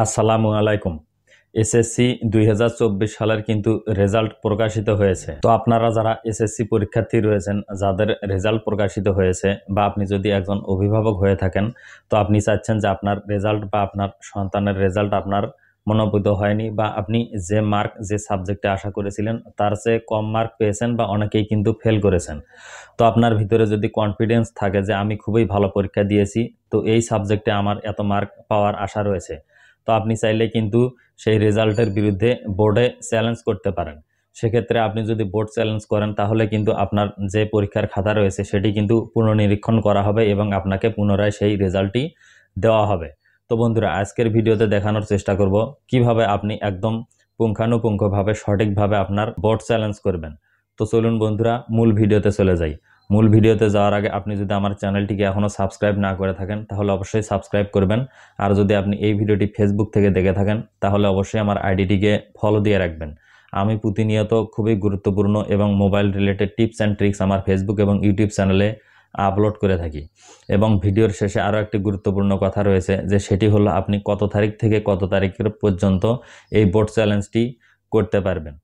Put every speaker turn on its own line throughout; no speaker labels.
আসসালামু আলাইকুম। এসএসসি 2024 সালের কিন্তু রেজাল্ট প্রকাশিত হয়েছে। তো আপনারা যারা এসএসসি পরীক্ষার্থী রয়েছেন, যাদের রেজাল্ট প্রকাশিত হয়েছে বা আপনি যদি একজন অভিভাবক হয়ে থাকেন, তো আপনি চাচ্ছেন যে আপনার রেজাল্ট বা আপনার সন্তানের রেজাল্ট আপনার মনোনীত হয়নি, বা আপনি যে মার্ক যে সাবজেক্টে আশা করেছিলেন তার চেয়ে কম মার্ক পেয়েছেন, বা অনেকেই কিন্তু ফেল করেছেন। তো আপনার ভিতরে যদি কনফিডেন্স থাকে যে আমি খুবই ভালো পরীক্ষা দিয়েছি, তো এই সাবজেক্টে আমার এত মার্ক পাওয়ার আশা রয়েছে, তো আপনি চাইলে কিন্তু সেই রেজাল্টের বিরুদ্ধে বোর্ডে চ্যালেঞ্জ করতে পারেন। সেক্ষেত্রে আপনি যদি বোর্ড চ্যালেঞ্জ করেন, তাহলে কিন্তু আপনার যে পরীক্ষার খাতা রয়েছে সেটি কিন্তু পুনর্নিরীক্ষণ করা হবে এবং আপনাকে পুনরায় সেই রেজাল্টটি দেওয়া হবে। তো বন্ধুরা, আজকের ভিডিওতে দেখানোর চেষ্টা করব কিভাবে আপনি একদম পুঙ্খানুপুঙ্খভাবে সঠিকভাবে আপনার বোর্ড চ্যালেঞ্জ করবেন। তো চলুন বন্ধুরা, মূল ভিডিওতে চলে যাই। মূল ভিডিওতে যাওয়ার আগে আপনি যদি আমার চ্যানেলটিকে এখনও সাবস্ক্রাইব না করে থাকেন, তাহলে অবশ্যই সাবস্ক্রাইব করবেন। আর যদি আপনি এই ভিডিওটি ফেসবুক থেকে দেখে থাকেন, তাহলে অবশ্যই আমার আইডিটিকে ফলো দিয়ে রাখবেন। আমি প্রতিনিয়ত খুবই গুরুত্বপূর্ণ এবং mobile related tips and tricks আমার ফেসবুক এবং ইউটিউব চ্যানেলে আপলোড করে থাকি। এবং ভিডিওর শেষে আরও একটি গুরুত্বপূর্ণ কথা রয়েছে, যে সেটি হলো আপনি কত তারিখ থেকে কত তারিখের পর্যন্ত এই বোর্ড চ্যালেঞ্জটি করতে পারবেন।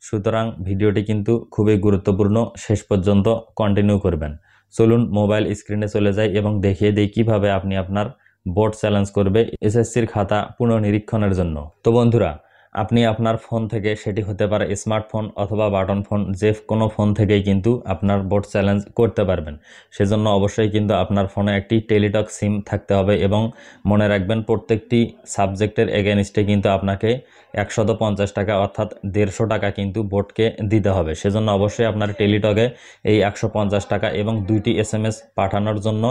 সুতরাং ভিডিওটি কিন্তু খুবই গুরুত্বপূর্ণ, শেষ পর্যন্ত কন্টিনিউ করবেন। চলুন মোবাইল স্ক্রিনে চলে যাই এবং দেখিয়ে দিই কিভাবে আপনি আপনার বোর্ড চ্যালেঞ্জ করবে এসএসসির খাতা পুনর্নিরীক্ষণের জন্য। তো বন্ধুরা, আপনি আপনার ফোন থেকে, সেটি হতে পারে স্মার্টফোন অথবা বাটন ফোন, যে কোনো ফোন থেকেই কিন্তু আপনার বোর্ড চ্যালেঞ্জ করতে পারবেন। সেজন্য অবশ্যই কিন্তু আপনার ফোনে একটি টেলিটক সিম থাকতে হবে এবং মনে রাখবেন প্রত্যেকটি সাবজেক্টের এগেনস্টে কিন্তু আপনাকে 150 টাকা অর্থাৎ 150 টাকা কিন্তু বোর্ডকে দিতে হবে। সেজন্য অবশ্যই আপনার টেলিটকে এই 150 টাকা এবং 2টি SMS পাঠানোর জন্য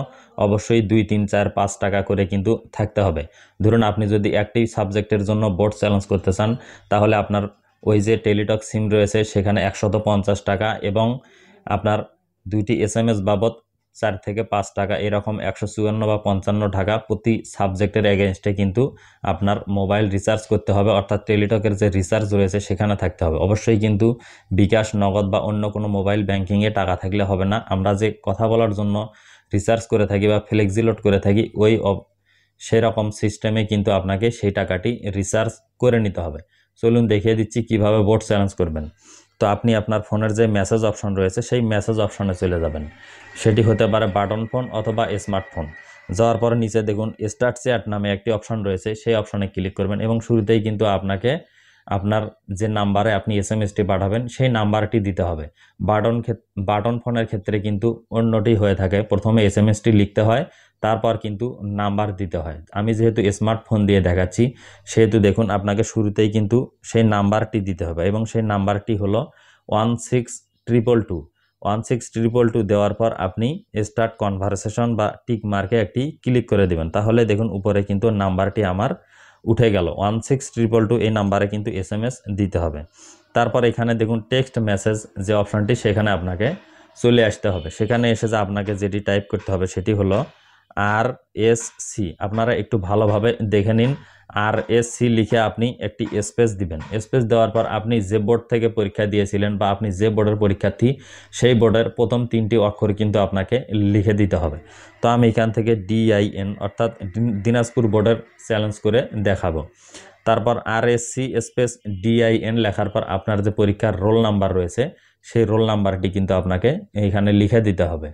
অবশ্যই 2, 3, 4, 5 টাকা করে কিন্তু থাকতে হবে। ধরুন আপনি যদি একটি সাবজেক্টের জন্য বোর্ড চ্যালেঞ্জ করতে চান, তাহলে আপনার ওই যে টেলিটক সিম রয়েছে সেখানে 150 টাকা এবং আপনার 2টি SMS বাবদ 4 থেকে 5 টাকা, এরকম 154 বা 55 টাকা প্রতি সাবজেক্টের এগেনস্টে কিন্তু আপনার মোবাইল রিচার্জ করতে হবে, অর্থাৎ টেলিটকের যে রিচার্জ রয়েছে সেখানে থাকতে হবে। অবশ্যই কিন্তু বিকাশ, নগদ বা অন্য কোনো মোবাইল ব্যাংকিংয়ে টাকা থাকলে হবে না। আমরা যে কথা বলার জন্য রিচার্জ করে থাকি বা ফ্লেক্সিলোড করে থাকি, ওই সেরকম সিস্টেমে কিন্তু আপনাকে সেই টাকাটি রিচার্জ করে নিতে হবে। চলুন দেখিয়ে দিচ্ছি কিভাবে বোর্ড চ্যালেঞ্জ করবেন। তো আপনি আপনার ফোনের যে মেসেজ অপশন রয়েছে সেই মেসেজ অপশনে চলে যাবেন। সেটি হতে পারে বাটন ফোন অথবা স্মার্টফোন। যাওয়ার পরে নিচে দেখুন স্টার্ট চ্যাট নামে একটি অপশন রয়েছে, সেই অপশনে ক্লিক করবেন এবং শুরুতেই কিন্তু আপনাকে আপনার যে নাম্বারে আপনি এসএমএসটি পাঠাবেন সেই নাম্বারটি দিতে হবে। বাটন ফোনের ক্ষেত্রে কিন্তু অন্যটি হয়ে থাকে, প্রথমে এসএমএসটি লিখতে হয়, তারপর কিন্তু নাম্বার দিতে হয়। আমি যেহেতু স্মার্টফোন দিয়ে দেখাচ্ছি, সেহেতু দেখুন আপনাকে শুরুতেই কিন্তু সেই নাম্বারটি দিতে হবে এবং সেই নাম্বারটি হলো 16222। 16222 দেওয়ার পর আপনি স্টার্ট কনভারসেশন বা টিক মার্কে একটি ক্লিক করে দেবেন। তাহলে দেখুন উপরে কিন্তু নাম্বারটি আমার উঠে গেল। 16222 এই নাম্বারে কিন্তু SMS দিতে হবে। তারপর এখানে দেখুন টেক্সট মেসেজ যে অপশানটি, সেখানে আপনাকে চলে আসতে হবে। সেখানে এসে যে আপনাকে যেটি টাইপ করতে হবে সেটি হলো RSC। আপনারা একটু ভালোভাবে দেখে নিন। RSC লিখে আপনি একটি স্পেস দিবেন। স্পেস দেওয়ার পর আপনি যে বোর্ড থেকে পরীক্ষা দিয়েছিলেন বা আপনি যে বোর্ডের পরীক্ষার্থী, সেই বোর্ডের প্রথম 3টি অক্ষর কিন্তু আপনাকে লিখে দিতে হবে। তো আমি এখান থেকে DIN অর্থাৎ দিনাজপুর বোর্ডের চ্যালেঞ্জ করে দেখাবো। তারপর RSC স্পেস DIN লেখার পর আপনার যে পরীক্ষার রোল নাম্বার রয়েছে সেই রোল নাম্বারটি কিন্তু আপনাকে এখানে লিখে দিতে হবে।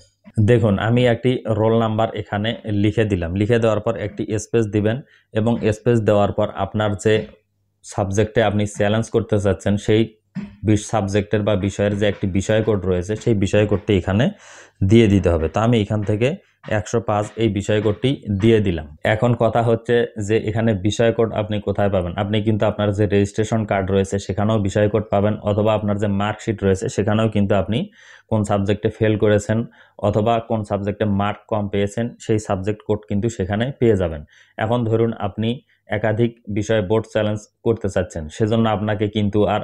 দেখুন আমি একটি রোল নাম্বার এখানে লিখে দিলাম। লিখে দেওয়ার পর একটি স্পেস দিবেন এবং স্পেস দেওয়ার পর আপনার যে সাবজেক্টে আপনি চ্যালেঞ্জ করতে চাচ্ছেন সেই সাবজেক্টের বা বিষয়ের যে একটি বিষয় কোড রয়েছে সেই বিষয় কোডটি এখানে দিয়ে দিতে হবে। তো আমি এখান থেকে 105 এই বিষয় কোডটি দিয়ে দিলাম। এখন কথা হচ্ছে যে এখানে বিষয় কোড আপনি কোথায় পাবেন? আপনি কিন্তু আপনার যে রেজিস্ট্রেশন কার্ড রয়েছে সেখানেও বিষয় কোড পাবেন, অথবা আপনার যে মার্কশিট রয়েছে সেখানেও কিন্তু আপনি কোন সাবজেক্টে ফেল করেছেন অথবা কোন সাবজেক্টে মার্ক কম পেয়েছেন সেই সাবজেক্ট কোড কিন্তু সেখানে পেয়ে যাবেন। এখন ধরুন আপনি একাধিক বিষয়ে বোর্ড চ্যালেঞ্জ করতে চাচ্ছেন, সেজন্য আপনাকে কিন্তু আর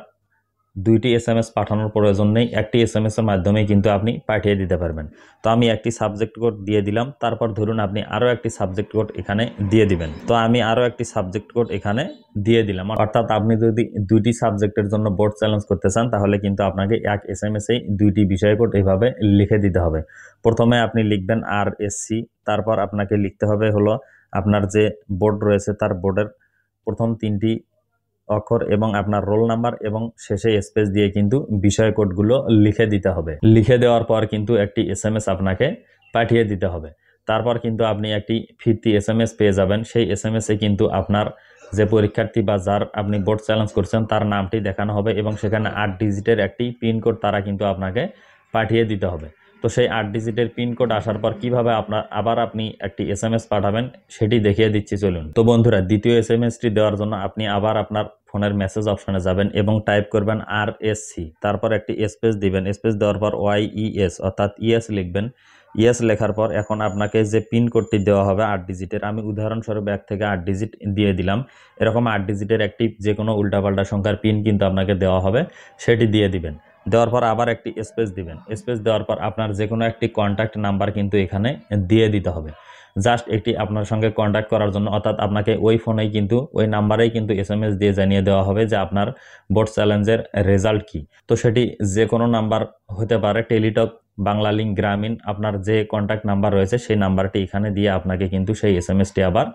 2টি SMS পাঠানোর প্রয়োজন নেই, একটি SMS এর মাধ্যমে কিন্তু আপনি পাঠিয়ে দিতে পারবেন। তো আমি একটি সাবজেক্ট কোড দিয়ে দিলাম। তারপর ধরুন আপনি আরও একটি সাবজেক্ট কোড এখানে দিয়ে দিবেন। তো আমি আরও একটি সাবজেক্ট কোড এখানে দিয়ে দিলাম। অর্থাৎ আপনি যদি 2টি সাবজেক্টের জন্য বোর্ড চ্যালেঞ্জ করতে চান, তাহলে কিন্তু আপনাকে এক SMS-এই 2টি বিষয় কোড এইভাবে লিখে দিতে হবে। প্রথমে আপনি লিখবেন RSC, তারপর আপনাকে লিখতে হবে হলো আপনার যে বোর্ড রয়েছে তার বোর্ডের প্রথম 3টি অক্ষর এবং আপনার রোল নাম্বার এবং শেষে স্পেস দিয়ে কিন্তু বিষয় কোডগুলো লিখে দিতে হবে। লিখে দেওয়ার পর কিন্তু একটি SMS আপনাকে পাঠিয়ে দিতে হবে। তারপর কিন্তু আপনি একটি ফিরতি SMS পেয়ে যাবেন। সেই SMS-এ কিন্তু আপনার যে পরীক্ষার্থী বা যার আপনি বোর্ড চ্যালেঞ্জ করছেন তার নামটি দেখানো হবে এবং সেখানে 8 ডিজিটের একটি পিন কোড তারা কিন্তু আপনাকে পাঠিয়ে দিতে হবে। তো সেই 8 ডিজিটের পিন কোড আসার পর কিভাবে আবার আপনি একটি SMS পাঠাবেন সেটি দেখিয়ে দিচ্ছি, চলুন। তো বন্ধুরা, দ্বিতীয় SMS-টি দেওয়ার জন্য আপনি আবার আপনার ফোনের মেসেজ অপশনে যাবেন এবং টাইপ করবেন RSC, তারপর একটি স্পেস দিবেন। স্পেস দেওয়ার পর YES অর্থাৎ ইয়েস লিখবেন। ইয়েস লেখার পর এখন আপনাকে যে পিন কোডটি দেওয়া হবে 8 ডিজিটের, আমি উদাহরণস্বরূপ 1 থেকে 8 ডিজিট দিয়ে দিলাম। এরকম 8 ডিজিটের একটি যে কোনো উল্টাপাল্টা সংখ্যার পিন কিন্তু আপনাকে দেওয়া হবে, সেটি দিয়ে দিবেন। দেওয়ার পর আবার একটি স্পেস দিবেন। স্পেস দেওয়ার পর আপনার যে কোনো একটি কন্ট্যাক্ট নাম্বার কিন্তু এখানে দিয়ে দিতে হবে। জাস্ট একটি আপনার সঙ্গে কন্ট্যাক্ট করার জন্য, অর্থাৎ আপনাকে ওই ফোনেই কিন্তু ওই নাম্বারেই কিন্তু SMS দিয়ে জানিয়ে দেওয়া হবে যে আপনার বোর্ড চ্যালেঞ্জের রেজাল্ট কি। তো সেটি যে কোনো নাম্বার হতে পারে, টেলিটক, বাংলালিংক, গ্রামীণ, আপনার যে কন্ট্যাক্ট নাম্বার রয়েছে সেই নাম্বারটি এখানে দিয়ে আপনাকে কিন্তু সেই SMS-টি আবার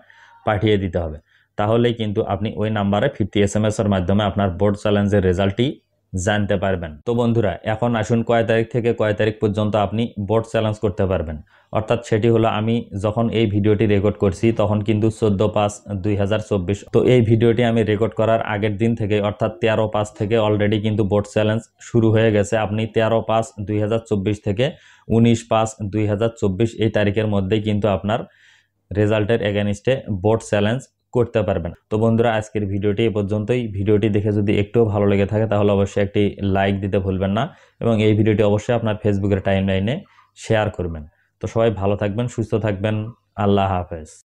পাঠিয়ে দিতে হবে। তাহলেই কিন্তু আপনি ওই নাম্বারে ফিরতি SMS-এর মাধ্যমে আপনার বোর্ড চ্যালেঞ্জের রেজাল্টটি জানতে পারবেন। তো বন্ধুরা, এখন আসুন কয় তারিখ থেকে কয় তারিখ পর্যন্ত আপনি বোর্ড চ্যালেঞ্জ করতে পারবেন। অর্থাৎ সেটি হলো, আমি যখন এই ভিডিওটি রেকর্ড করছি তখন কিন্তু 14/5/2024। তো এই ভিডিওটি আমি রেকর্ড করার আগের দিন থেকে অর্থাৎ 13/5 থেকে অলরেডি কিন্তু বোর্ড চ্যালেঞ্জ শুরু হয়ে গেছে। আপনি 13/5/2024 থেকে 19/5/2024 এই তারিখের মধ্যেই কিন্তু আপনার রেজাল্টের এগেইনস্টে বোর্ড চ্যালেঞ্জ করতে পারবেন। তো বন্ধুরা, আজকের ভিডিওটি এ পর্যন্তই। ভিডিওটি দেখে যদি একটুও ভালো লেগে থাকে তাহলে অবশ্যই একটি লাইক দিতে ভুলবেন না এবং এই ভিডিওটি অবশ্যই আপনার ফেসবুকের টাইমলাইনে শেয়ার করবেন। তো সবাই ভালো থাকবেন, সুস্থ থাকবেন। আল্লাহ হাফেজ।